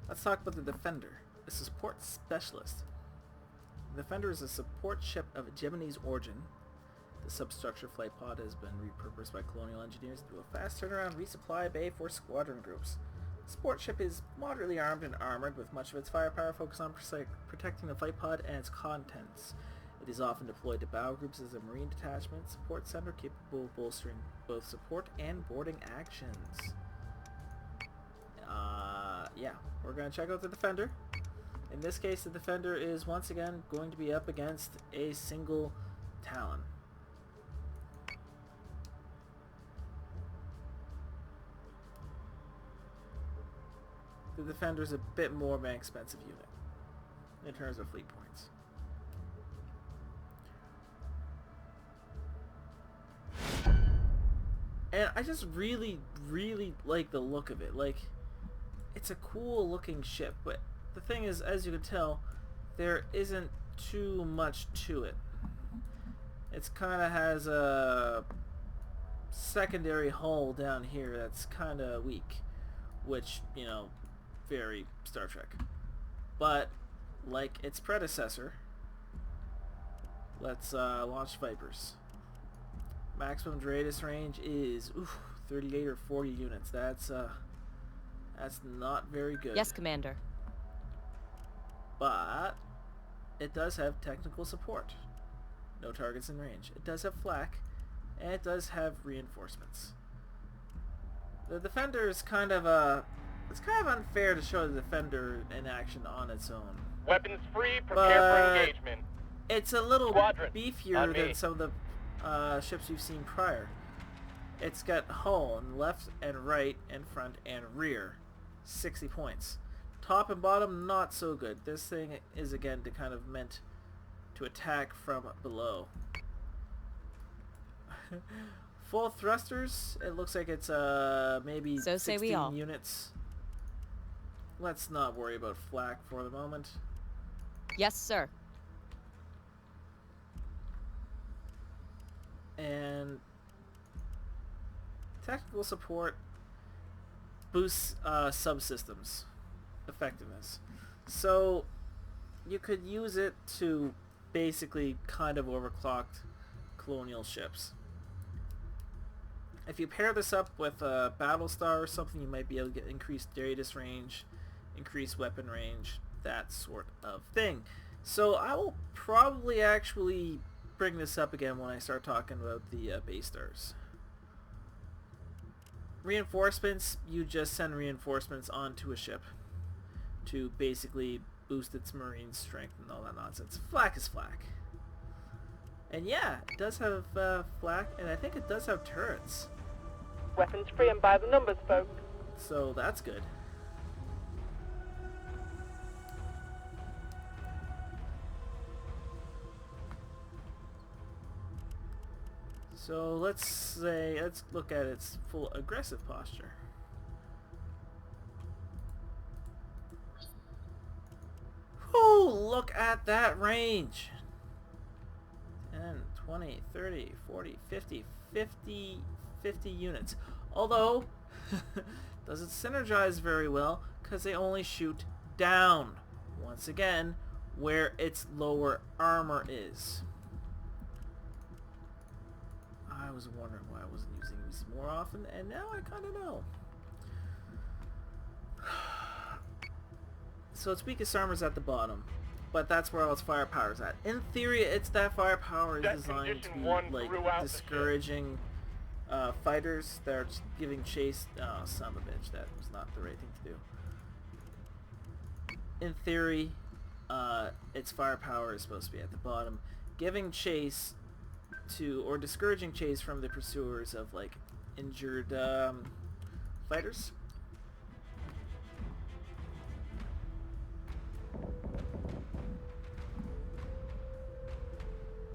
Let's talk about the Defender, a support specialist. The Defender is a support ship of Gemini's origin. The substructure flight pod has been repurposed by colonial engineers into a fast turnaround resupply bay for squadron groups. The support ship is moderately armed and armored, with much of its firepower focused on protecting the flight pod and its contents. It is often deployed to battle groups as a marine detachment support center capable of bolstering both support and boarding actions. Yeah, we're going to check out the Defender. In this case, the Defender is once again going to be up against a single Talon. The Defender is a bit more of an expensive unit in terms of fleet points. And I just really like the look of it. Like, it's a cool looking ship, but the thing is, as you can tell, there isn't too much to it. It's kind of has a secondary hull down here that's kind of weak, which, you know, very Star Trek. But like its predecessor, let's launch Vipers. Maximum radius range is 38 or 40 units. That's not very good. Yes, Commander. But it does have technical support. No targets in range. It does have flak, and it does have reinforcements. The Defender is kind of it's kind of unfair to show the Defender in action on its own. Weapons free, prepare for But engagement. it's a little Squadron, beefier on me. than some of the ships we've seen prior. It's got hull on left and right and front and rear. 60 points. Top and bottom, not so good. This thing is again kind of meant to attack from below. Full thrusters, it looks like it's maybe So say 16 we all. units. Let's not worry about flak for the moment. Yes, sir. And technical support boosts subsystems effectiveness. So you could use it to basically kind of overclocked colonial ships. If you pair this up with a Battlestar or something, you might be able to get increased radius range, increased weapon range, that sort of thing. So I will probably actually bring this up again when I start talking about the base stars. Reinforcements, you just send reinforcements onto a ship to basically boost its marine strength and all that nonsense. Flak is flak. And yeah, it does have flak, and I think it does have turrets. Weapons free and by the numbers, folks. So that's good. So let's look at its full aggressive posture. Whoo, look at that range. 10, 20, 30, 40, 50 units. Although, doesn't synergize very well because they only shoot down. Once again, where its lower armor is. I was wondering why I wasn't using these more often, and now I kind of know. So its weakest armor is at the bottom, but that's where all its firepower is at. In theory, it's that firepower is Jet designed to be Condition 1 like throughout the ship. discouraging fighters that are just giving chase. Oh, son of a bitch, that was not the right thing to do. In theory, its firepower is supposed to be at the bottom, giving chase to, or discouraging chase from the pursuers of like injured fighters.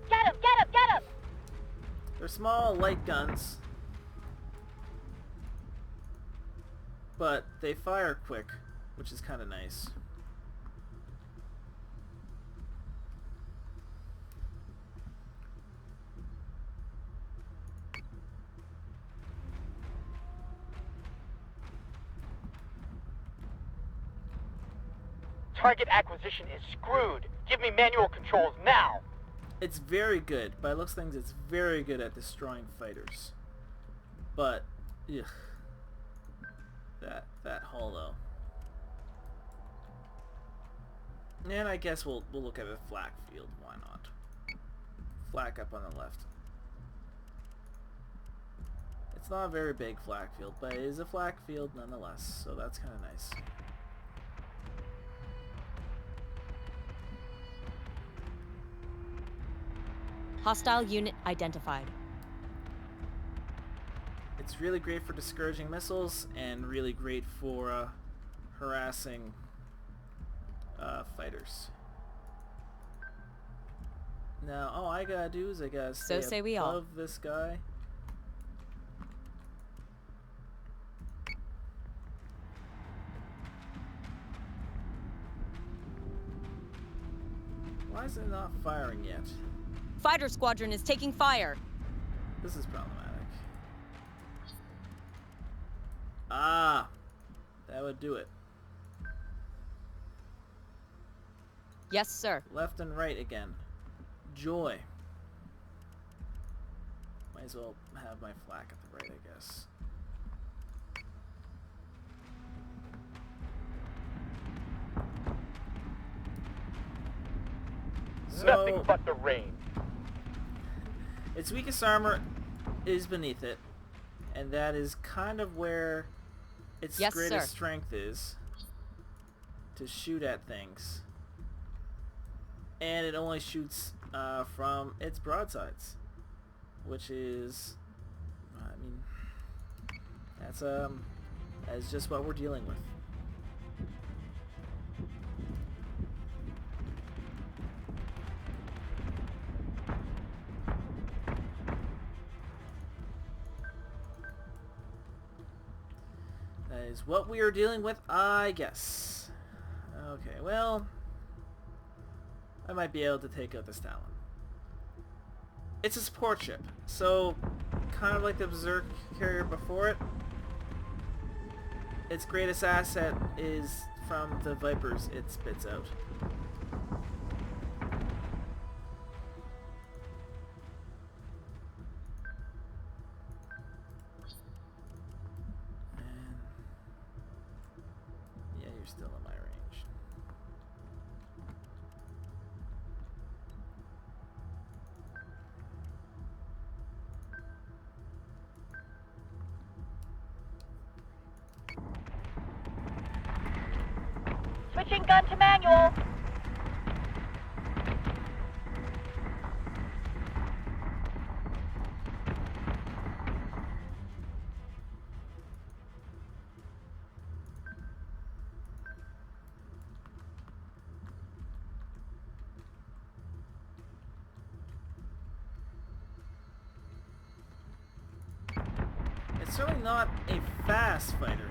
Get him! Get him! Get him! They're small light guns, but they fire quick, which is kind of nice. target acquisition is screwed. Give me manual controls now. It's very good. By looks of things, it's very good at destroying fighters. But, ugh. That hull though. And I guess we'll look at a flak field. Why not? Flak up on the left. It's not a very big flak field, but it is a flak field nonetheless. So that's kind of nice. Hostile unit identified. It's really great for discouraging missiles and really great for harassing fighters. Now, all I gotta do is I gotta stay So say we all. above this guy. Why is it not firing yet? Fighter squadron is taking fire. This is problematic. Ah, that would do it. Yes, sir. Left and right again. Joy. Might as well have my flak at the right, I guess. Nothing So, but the rain. its weakest armor is beneath it, and that is kind of where its Yes, greatest sir. strength is. To shoot at things. And it only shoots from its broadsides, which is, I mean, that's just what we're dealing with. That is what we are dealing with, I guess. Okay, well, I might be able to take out this Talon. It's a support ship, so kind of like the Berserk carrier before it, its greatest asset is from the Vipers it spits out. And yeah, you're still in my range. Switching gun to manual. It's certainly not a fast fighter.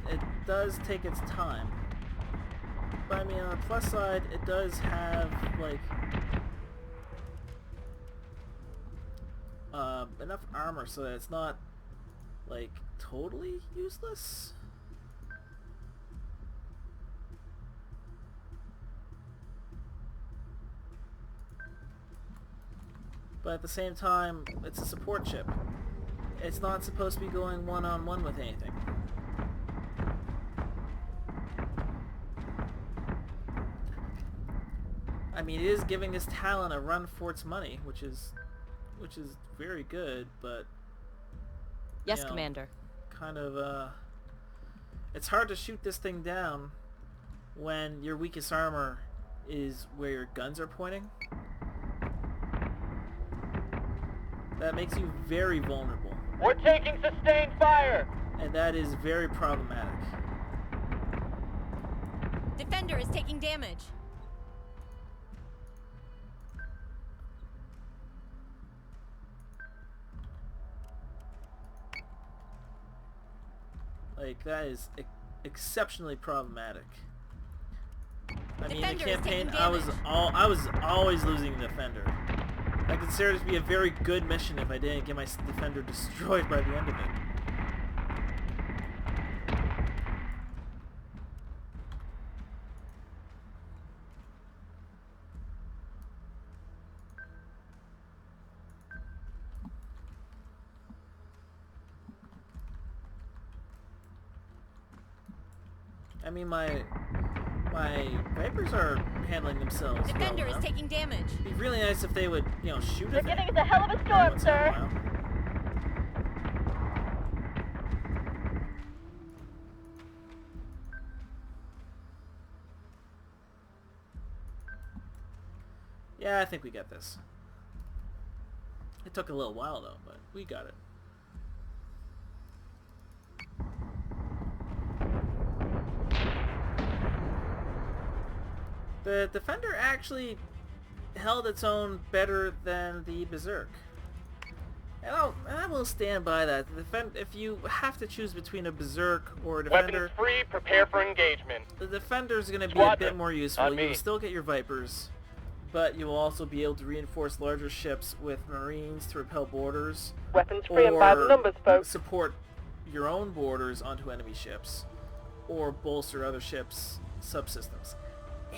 It does take its time. But I mean, on the plus side, it does have, like, enough armor so that it's not, like, totally useless. But at the same time, it's a support ship. It's not supposed to be going one-on-one with anything. I mean, it is giving this Talon a run for its money, which is very good, but Yes, you know, Commander. kind of it's hard to shoot this thing down when your weakest armor is where your guns are pointing. That makes you very vulnerable, We're taking sustained fire. and that is very problematic. Defender is taking damage. Like, that is exceptionally problematic. I mean, in the Defender is campaign, taking I was damage. always losing the Defender. I consider it to be a very good mission if I didn't get my Defender destroyed by the end of it. I mean, my Vipers are handling themselves Defender well is enough. taking damage. It'd be really nice if they would, you know, shoot They're at giving it us a hell of a every storm, once in a sir. while. Yeah, I think we get this. It took a little while though, but we got it. The Defender actually held its own better than the Berserk. And I will stand by that. If you have to choose between a Berserk or a Defender, Weapons free, prepare for engagement. the Defender's going to be a Squadron, bit more useful. on You me. will still get your Vipers, but you will also be able to reinforce larger ships with Marines to repel borders, Weapons free and by the or numbers, folks. support your own borders onto enemy ships, or bolster other ships' subsystems.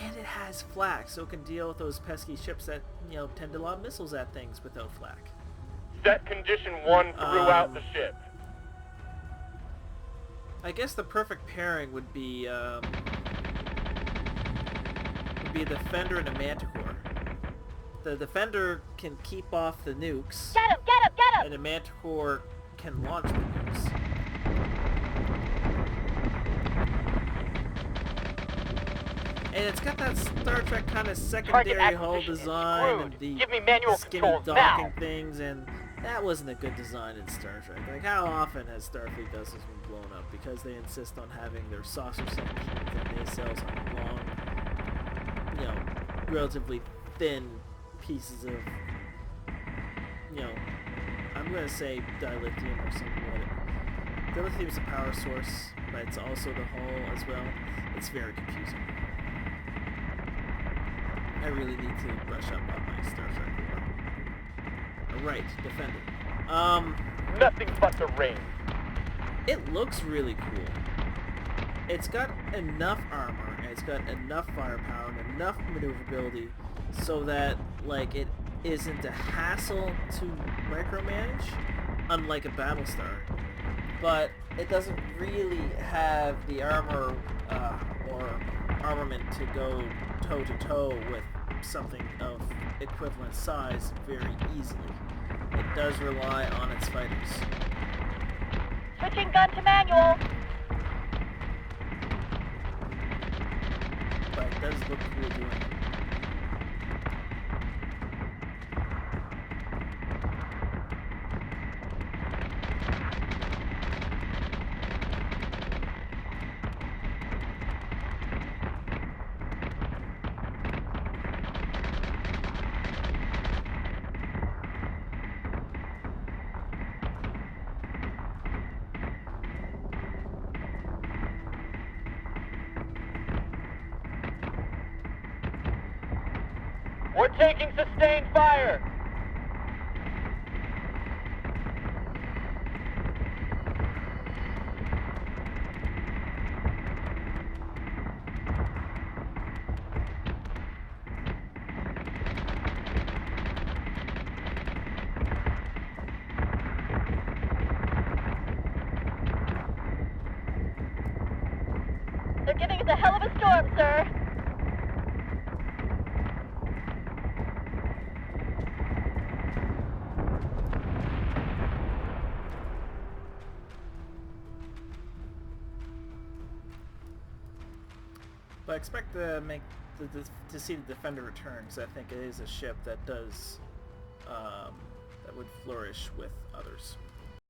And it has flak, so it can deal with those pesky ships that, you know, tend to lob missiles at things without flak. Set condition 1 throughout the ship. I guess the perfect pairing would be a Defender and a Manticore. The Defender can keep off the nukes, Get him! Get him! Get him! and a Manticore can launch the nukes. And it's got that Star Trek kind of secondary hull acquisition is design and screwed. the Give me manual skinny controls docking now. things, and that wasn't a good design in Star Trek. Like, how often has Starfleet vessels been blown up because they insist on having their saucer sections and nacelles on long, you know, relatively thin pieces of, you know, I'm gonna say dilithium or something like it. Dilithium is a power source, but it's also the hull as well. It's very confusing. I really need to brush up on my Star Trek lore. Alright, Defender. Nothing but the rain. It looks really cool. It's got enough armor, and it's got enough firepower, and enough maneuverability, so that, like, it isn't a hassle to micromanage, unlike a Battlestar. But it doesn't really have the armor or armament to go toe-to-toe with something of equivalent size very easily. It does rely on its fighters. Switching gun to manual. But it does look cool doing it. We're taking sustained fire. They're giving us a hell of a storm, sir. But I expect to make to see the Defender return, because I think it is a ship that does that would flourish with others.